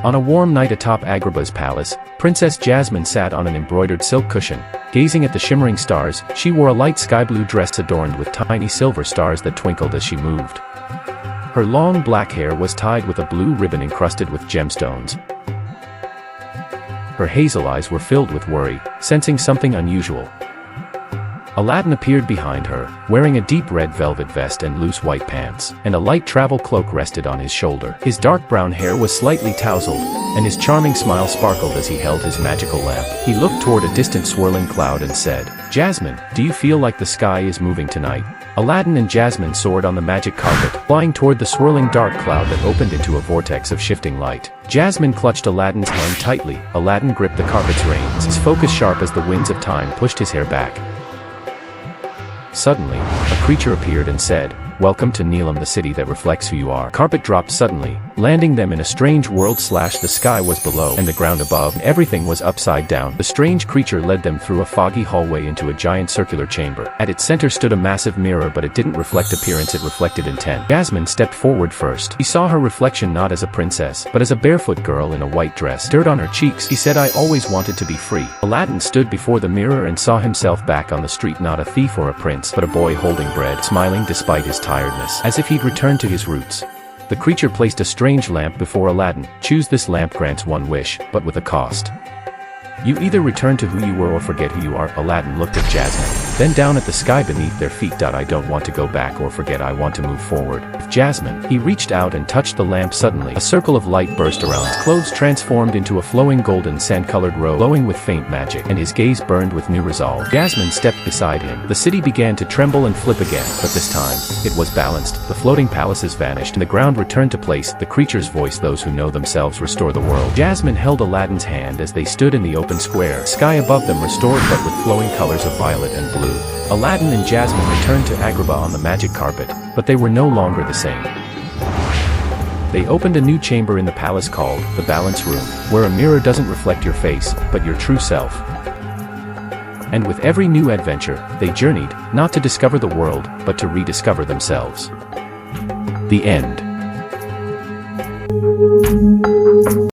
On a warm night atop Agrabah's palace, Princess Jasmine sat on an embroidered silk cushion, gazing at the shimmering stars. She wore a light sky blue dress adorned with tiny silver stars that twinkled as she moved. Her long black hair was tied with a blue ribbon encrusted with gemstones. Her hazel eyes were filled with worry, sensing something unusual. Aladdin appeared behind her, wearing a deep red velvet vest and loose white pants, and a light travel cloak rested on his shoulder. His dark brown hair was slightly tousled, and his charming smile sparkled as he held his magical lamp. He looked toward a distant swirling cloud and said, "Jasmine, do you feel like the sky is moving tonight?" Aladdin and Jasmine soared on the magic carpet, flying toward the swirling dark cloud that opened into a vortex of shifting light. Jasmine clutched Aladdin's hand tightly. Aladdin gripped the carpet's reins, his focus sharp as the winds of time pushed his hair back. Suddenly, a creature appeared and said, "Welcome to Neelam, the city that reflects who you are." Carpet dropped suddenly, landing them in a strange world. The sky was below and the ground above. Everything was upside down. The strange creature led them through a foggy hallway into a giant circular chamber. At its center stood a massive mirror, but it didn't reflect appearance, it reflected intent. Jasmine stepped forward first. He saw her reflection not as a princess, but as a barefoot girl in a white dress. Dirt on her cheeks. He said, "I always wanted to be free." Aladdin stood before the mirror and saw himself back on the street, not a thief or a prince, but a boy holding bread, smiling despite his tiredness, as if he'd returned to his roots. The creature placed a strange lamp before Aladdin. "Choose this lamp, grants one wish, but with a cost. You either return to who you were or forget who you are." Aladdin looked at Jasmine, then down at the sky beneath their feet. "I don't want to go back or forget, I want to move forward." Jasmine, he reached out and touched the lamp. Suddenly, a circle of light burst around. His clothes transformed into a flowing golden sand-colored robe, glowing with faint magic, and his gaze burned with new resolve. Jasmine stepped beside him. The city began to tremble and flip again, but this time, it was balanced. The floating palaces vanished, and the ground returned to place. The creature's voice, "Those who know themselves restore the world." Jasmine held Aladdin's hand as they stood in the open square. Sky above them restored, but with flowing colors of violet and blue. Aladdin and Jasmine returned to Agrabah on the magic carpet, but they were no longer the same. They opened a new chamber in the palace called the Balance Room, where a mirror doesn't reflect your face, but your true self. And with every new adventure, they journeyed, not to discover the world, but to rediscover themselves. The end.